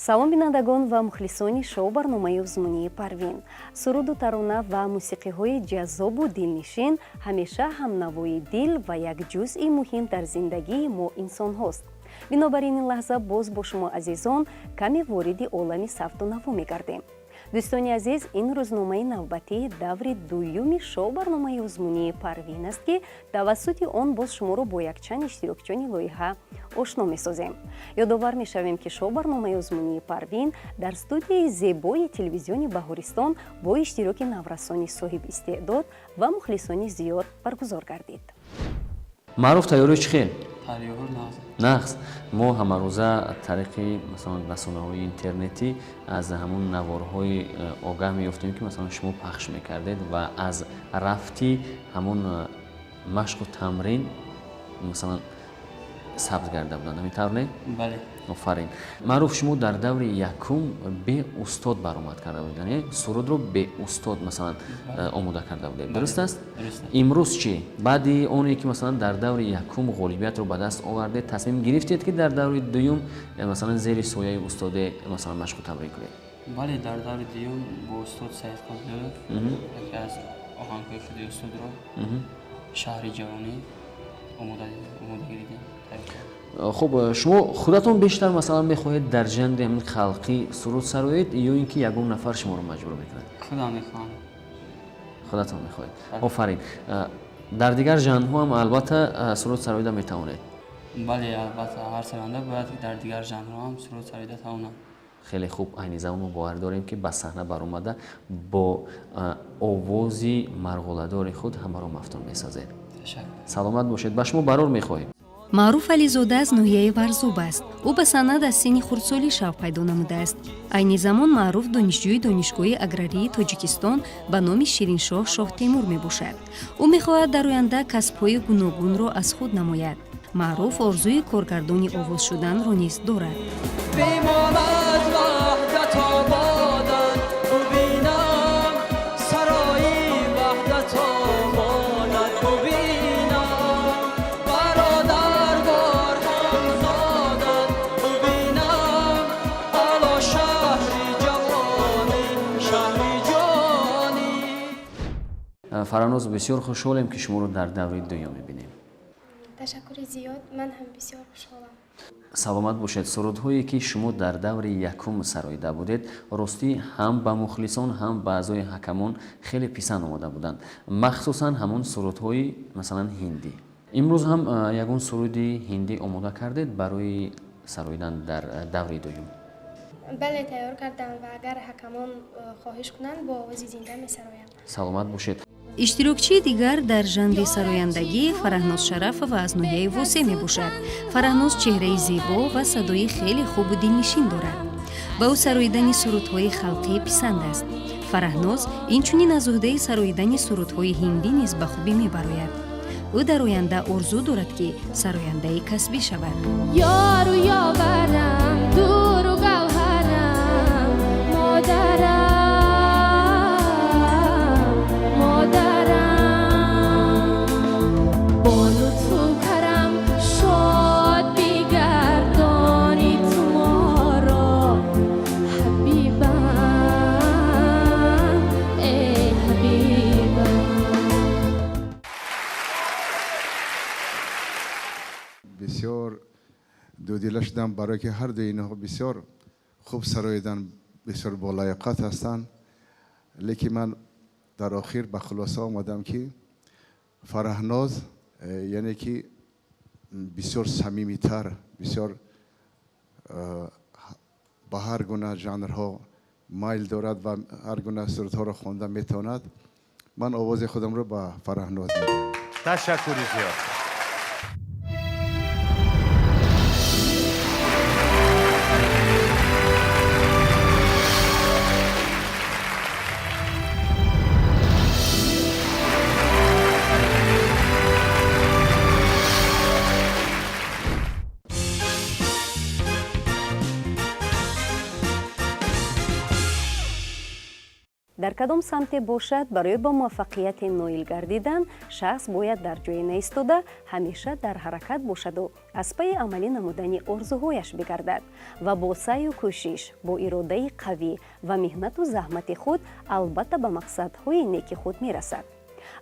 салом бинандагон ва мухлисони шоу барномаи узмунии Парвин. Суруду тарона ва мусиқиҳои ҷаззобу дилнишин ҳамеша ҳамнавои дил ва як ҷузъи муҳим дар зиндагии мо инсонҳост. бинобар ин лаҳза боз бо шумо азизон каме вориди олами сафту наво мегардем. дӯстони азиз, ин рӯзномаи навбатии даври дуюми шоу барномаи узмунии Парвин аст ки тавассути он боз шуморо бо якчанд иштирокчони лоиҳа ошно месозем. ёдовар мешавем ки шоу барномаи узмунии Парвин дар студияи зебои телевизиони Баҳористон бо иштироки наврасони соҳибистеъдод ва мухлисони зиёд баргузор гардид. маъруф, тайёрӣ чӣ хел? Тайёр нағз. мо ҳамарӯза тариқи масалан расонаҳои интернетӣ аз ҳамун наворҳои огаҳ меёфтем ки масалан шумо пахш мекардед ва аз рафти ҳамун машқу тамрин масалан сабз гарда буданд. ҳамин не? бале. офарин. маъруф, шумо дар даври якум бе устод баромад карда будед, яъне сурудро бе устод масалан омода карда будед. дуруст аст? имрӯз чӣ? баъди оне ки масалан дар даври якум ғолибиятро ба даст овардед, тасмим гирифтед ки дар даври дуюм масалан зери сояи устоде масалан машқу тамрин кунед? бале, дар даври дуюм бо устод Саид Қодиров яке аз оҳангҳои худи устодро шаҳри ҷавонӣ омодагирӣ дидем. хуб, шумо худатон бештар масалан мехоҳед дар жанри ҳамин халқӣ суруд сароед ё ин ки ягон нафар шуморо маҷбур мекунад? Худам мехоҳам. худатон мехоҳед. офарин. дар дигар жанрҳо ҳам албатта суруд сароида метавонед? бале, албатта ҳар саронда бояд ки дар дигар жанрҳо ҳам суруд сароида тавонам. хеле хуб. айни замон мо бовар дорем ки ба саҳна баромада бо овози марғуладори худ ҳамаро мафтун месозед. саломат бошед. ба шумо барор мехоҳем. маъруф ализода аз ноҳияи варзуб аст. ӯ ба санъат аз синни хурдсолӣ шавқ пайдо намудааст. айни замон маъруф донишҷӯи донишгоҳи аграрии Тоҷикистон ба номи Шириншоҳ Шоҳ Темур мебошад. ӯ мехоҳад дар оянда касбҳои гуногунро аз худ намояд. маъруф орзуи коргардони овоз шуданро низ дорад. фараноз, бисёр хушҳолем ки шуморо дар даври дуюм мебинем. ташаккури зиёд. ман ҳам бисёр хушҳолам. саломат бошед. сурудҳое ки шумо дар даври якум сароида будед, ростӣ ҳам ба мухлисон, ҳам ба аъзои ҳакамон хеле писанд омода буданд, махсусан ҳамон сурудҳои масалан ҳиндӣ. имрӯз ҳам ягон суруди ҳиндӣ омода кардед барои сароидан дар даври дуюм? бале, тайёр кардам ва агар ҳакамон хоҳиш кунанд бо овози зинда месароям. саломат бошед. иштирокчии дигар дар жанри сарояндагӣ Фараҳноз Шарафова аз ноҳияи Восе мебошад. Фараҳноз чеҳраи зебо ва садои хеле хубу дилнишин дорад. ба ӯ сароидани сурудҳои халқӣ писанд аст. Фараҳноз инчунин аз уҳдаи сароидани сурудҳои ҳиндӣ низ ба хубӣ мебарояд. ӯ дар оянда орзу дорад ки сарояндаи касбӣ шавад. ёру ёварам, дуру гавҳарам, модарам. بسیار دودیله شدم برای که هر دو اینها بسیار خوب سراییدن، بسیار بالایقت هستند. لیکن من در آخر به خلاصه آمدم که فرهناز یعنی که بسیار صمیمی‌تر، بسیار به هر گونه ژانرها مایل دارد و هر گونه سرودها را خوانده میتواند. من آواز خودم را به فرهناز میدم. تشکری زیاد. дар кадом самте бошад, барои ба муваффақияти ноил гардидан шахс бояд дар ҷое наистода ҳамеша дар ҳаракат бошаду аз пайи амалӣ намудани орзуҳояш бигардад ва бо саъю кӯшиш, бо иродаи қавӣ ва меҳнату заҳмати худ албатта ба мақсадҳои неки худ мерасад.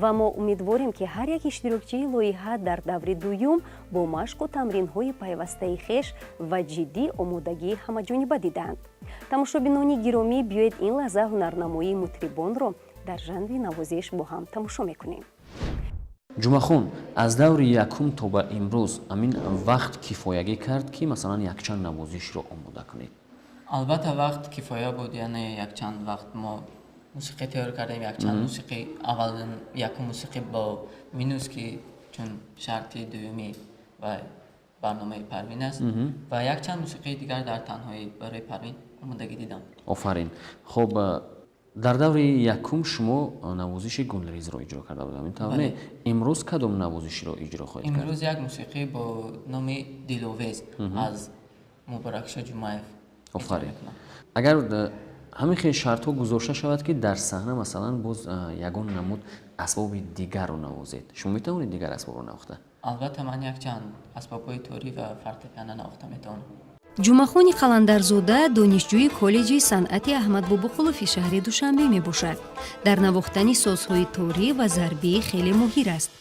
ва мо умедворем ки ҳар як иштирокчии лоиҳа дар даври дуюм бо машқу тамринҳои пайвастаи хеш ва ҷиддӣ омодагии ҳамаҷониба дидаанд. тамошобинони гиромӣ, биёед ин лаҳза ҳунарнамоии мутрибонро дар жанри навозиш бо ҳам тамошо мекунем. ҷумахон, аз даври якум то ба имрӯз амин вақт кифоягӣ кард ки масалан якчанд навозишро омода кунед? албатта вақт кифоя буд, яъне якчанд вақт мо мусиқӣ тайёр кардем, якчанд мусиқӣ, аввалин якум мусиқӣ бо минус ки чун шарти дуюми ва барномаи Парвин аст ва якчанд мусиқии дигар дар танҳоӣ барои Парвин омодагӣ дидам. Офарин. Хоб, дар даври якум шумо навозиши Гулрезро иҷро карда будам. Интавне имрӯз кадом навозишро иҷро хоҳед кард? Имрӯз як мусиқӣ бо номи Диловез аз Муборакшоҳ Ҷумаев. Офарин. Агар ҳамин хел шартҳо гузошта шавад ки дар саҳна масалан боз ягон намуд асбоби дигарро навозед, шумо метавонед дигар асбобро навохта? Албатта ман якчанд асбобҳои торӣ ва фортепиано навохта метавонам. ҷумахони қаландарзода донишҷӯи коллеҷи санъати Аҳмад Бобоқулови шаҳри Душанбе мебошад. дар навохтани созҳои торӣ ва зарбӣ хеле моҳир аст.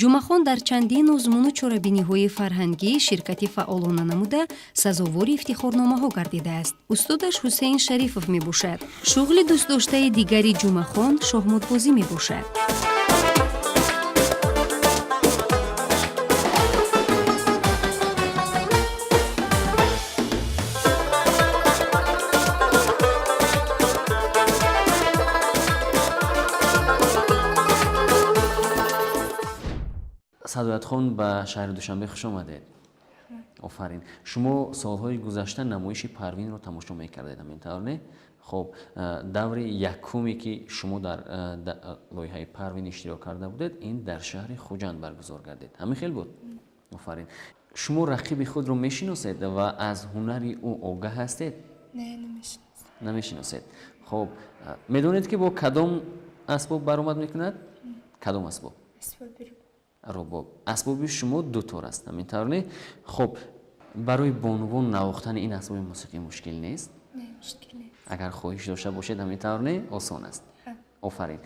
ҷумахон дар чандин озмуну чорабиниҳои фарҳангӣ ширкати фаъолона намуда сазовори ифтихорномаҳо гардидааст. устодаш Ҳусейн Шарифов мебошад. шуғли дӯстдоштаи дигари ҷумахон шоҳмотбозӣ мебошад. Садоятхон, ба шаҳри Душанбе хуш омадед. Офарин. Шумо солҳои гузашта намоиши Парвинро тамошо мекардед, ҳамин тавр не? Хоб, даври якуме ки шумо дар лоиҳаи Парвин иштирок карда будед, ин дар шаҳри Хуҷанд баргузор гардид. Ҳамин хел буд? Офарин. Шумо рақиби худро мешиносед ва аз ҳунари ӯ огаҳ ҳастед? Не, намешиносед. Намешиносед. Хоб, медонед ки бо кадом асбоб баромад мекунад? Кадом асбоб? Рубоб. Асбоби шумо дутор аст, ҳамин тавр не? Хоб, барои бонувон навохтани ин асбоби мусиқӣ мушкил нест? Не, мушкил нест. Агар хоҳиш дошта бошед, ҳамин тавр не? Осон аст. Офарин.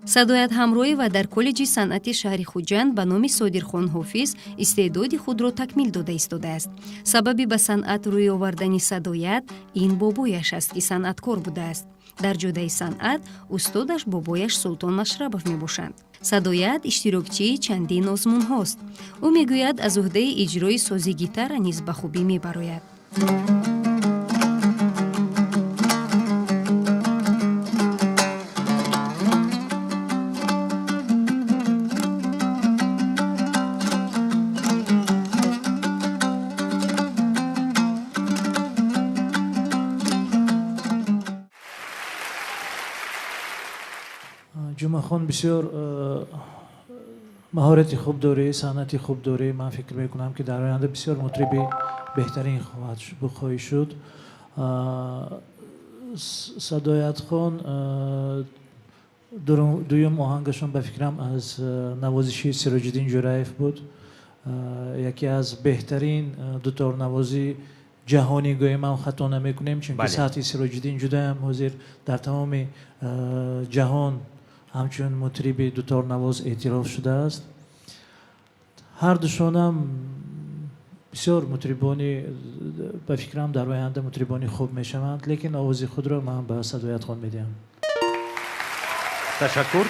садоят ҳамроҳӣ ва дар коллеҷи санъати шаҳри Хуҷанд ба номи Содирхон Ҳофиз истеъдоди худро такмил дода истодааст. сабаби ба санъат рӯй овардани Садоят ин бобояш аст ки санъаткор будааст. дар ҷодаи санъат устодаш бобояш Султон Машрабов мебошанд. Садоят иштирокчии чандин озмунҳост. ӯ мегӯяд аз уҳдаи иҷрои сози гитара низ ба хубӣ мебарояд. ҷумахон бисёр маҳорати хуб дорӣ, санъати хуб дорӣ. Ман фикр мекунам ки дар оянда бисёр мутриби беҳтарин хоҳӣ шуд. Садоятхон дуюм оҳангашон ба фикрам аз навозиши Сироҷиддин Ҷураев буд. яке аз беҳтарин дуторнавозӣ ҷаҳонӣ гӯем хато намекунем, чунки сатҳи Сироҷиддин ҷудоям ҳозир дар тамоми ҷаҳон ҳамчун мутриби дуторнавоз эътироф шудааст. ҳардушонам бисёр мутрибони ба фикрам дар оянда мутрибони хуб мешаванд, лекин овози худро ман ба Садоятхон медиҳам. Ташаккур.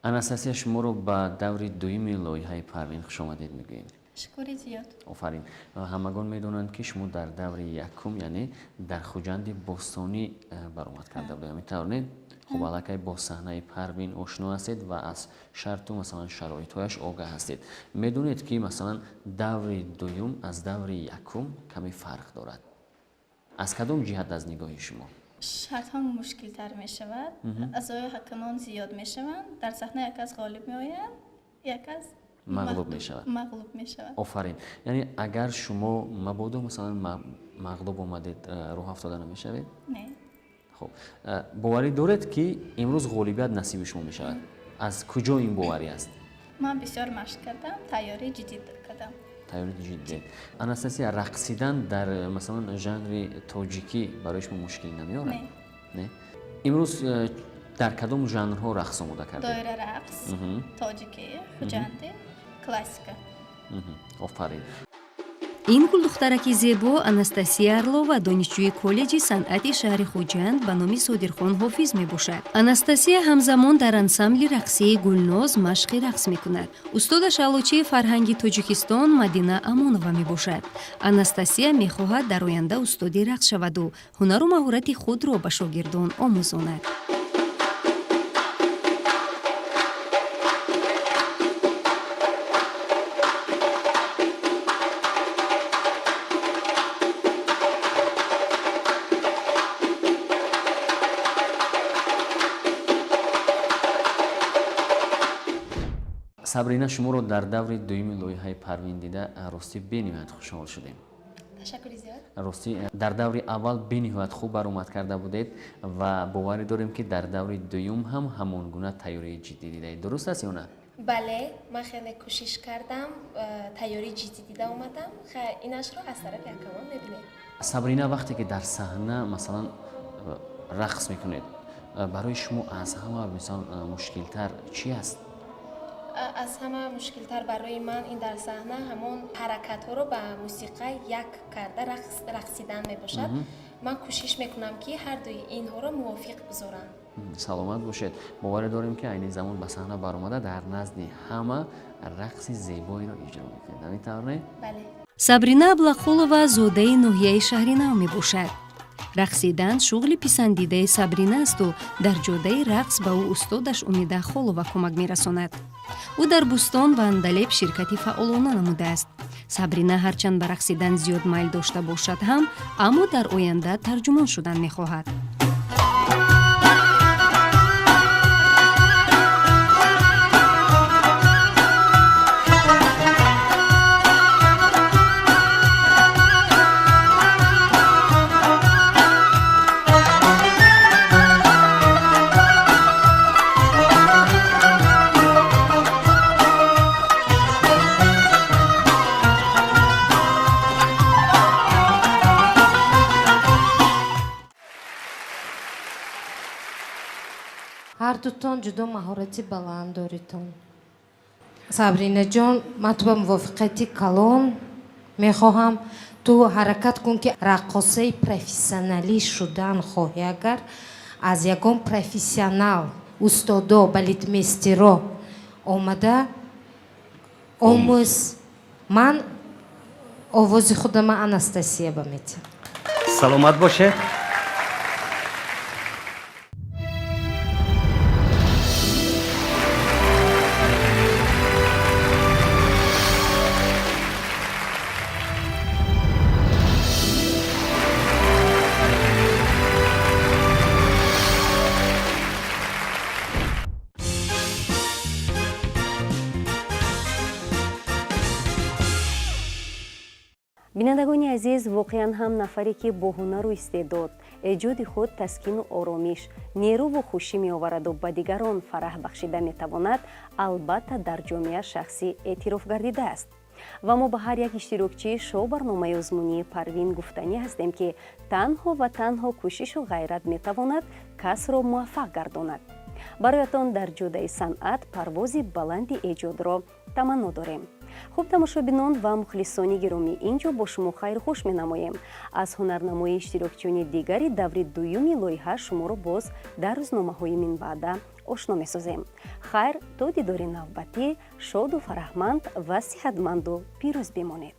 Анастасия, шуморо ба даври дуюми лоиҳаи Парвин хуш омадед мегӯем. Ташаккури зиёд. Офарин. Ҳамагон медонанд ки шумо дар даври якум, яъне дар Хуҷанди Бостонӣ баромад карда будед, ҳамин тавр не? خب الکی با صحنه پروین آشنا هستید و از شرط و مثلا شرایطش آگاه هستید. میدونید که مثلا دور دوم از دور یکم کمی فرق دارد. از کدام جهت از نگاه شما؟ شرط ها مشکل تر می شود. اعضای حکمان زیاد می شوند. در صحنه یک از غالب می آید، یک از مغلوب می شود. مغلوب می شود. آفرین. یعنی اگر شما مبادا مثلا مغلوب آمدید راه افتاده نمی شوید؟ نه. خب باوری دارید که امروز غالبیت نصیب شما می شود. از کجا این باوری است؟ من بسیار مشق کردم، تیاری جدید کردم. تیاری جدید. آناستاسیا رقصیدن در مثلا ژانر تاجیکی برای شما مشکل نمیاره؟ نه. نه. امروز در کدام ژانرها رقص آموده کردید؟ دایره رقص، تاجیکی، خوجنده، کلاسیکا. آفرین. ин гулдухтараки зебо Анастасия Орлова донишҷӯи коллеҷи санъати шаҳри Хуҷанд ба номи Содирхон ҳофиз мебошад. Анастасия ҳамзамон дар ансамбли рақсии Гулноз машқи рақс мекунад. устодаш аълочии фарҳанги Тоҷикистон Мадина Амонова мебошад. Анастасия мехоҳад дар оянда устоди рақс шаваду ҳунару маҳорати худро ба шогирдон омӯзонад. сабрина шуморо дар даври дуюми лоиҳаи парвин дида рости бениҳоят хушҳол шудем. ташаккури зиёд. рости дар даври аввал бениҳоят хуб баромад карда будед ва боварӣ дорем ки дар даври дуюм ҳам ҳамон гуна тайёрии ҷиддӣ дидаед. дуруст аст ё на? бале, ман хеле кӯшиш кардам, тайёрии ҷиддӣ дида омадам. инашро аз тарафи ҳакамон мебинед. сабрина вақте ки дар саҳна масалан рақс мекунед, барои шумо аз ҳама мисол мушкилтар чӣ аст? аз ҳама мушкилтар барои ман ин дар саҳна ҳамон ҳаракатҳоро ба мусиқа як карда рақсидан мебошад. ман кӯшиш мекунам ки ҳардуи инҳоро мувофиқ гузорам. саломат бошед. боварӣ дорем ки айни замон ба саҳна баромада дар назди ҳама рақси зебоиро иҷро мекунед. ҳамин тавр не? бале. Сабрина Аблақулова зодаи ноҳияи шаҳри Нав мебошад. рақсидан шуғли писандидаи Сабрина асту дар ҷодаи рақс ба ӯ устодаш Умида Холова кӯмак мерасонад. ӯ дар Бустон ва Андалеб ширкати фаъолона намудааст. Сабрина ҳарчанд ба рақсидан зиёд майл дошта бошад ҳам, аммо дар оянда тарҷумон шудан мехоҳад. ҳардутон ҷудо маҳорати баланд доритон. Сабрина ҷон, ман ту ба мувофиқати калон мехоҳам ту ҳаракат кун ки раққосаи профессионалӣ шудан хоҳӣ, агар аз ягон профессионал устодо балетмейстеро омада омӯз. ман овози худама Анастасия ба метиҳам. саломат бошед. бинандагони азиз, воқеан ҳам нафаре ки бо ҳунару истеъдод эҷоди худ таскину оромиш, нерӯву хушӣ меовараду ба дигарон фараҳ бахшида метавонад, албатта дар ҷомеа шахсӣ эътироф гардидааст. ва мо ба ҳар як иштирокчии шоу барномаи озмунии Парвин гуфтанӣ ҳастем ки танҳо ва танҳо кӯшишу ғайрат метавонад касро муваффақ гардонад. бароятон дар ҷодаи санъат парвози баланди эҷодро таманно дорем. хуб тамошобинон ва мухлисони гиромӣ, ин ҷо бо шумо хайрхуш менамоем. аз ҳунарнамоии иштирокчиёни дигари даври дуюми лоиҳа шуморо боз дар рӯзномаҳои минбаъда ошно месозем. хайр, то дидори навбатӣ, шоду фараҳманд ва сиҳатманду пирӯз бимонед.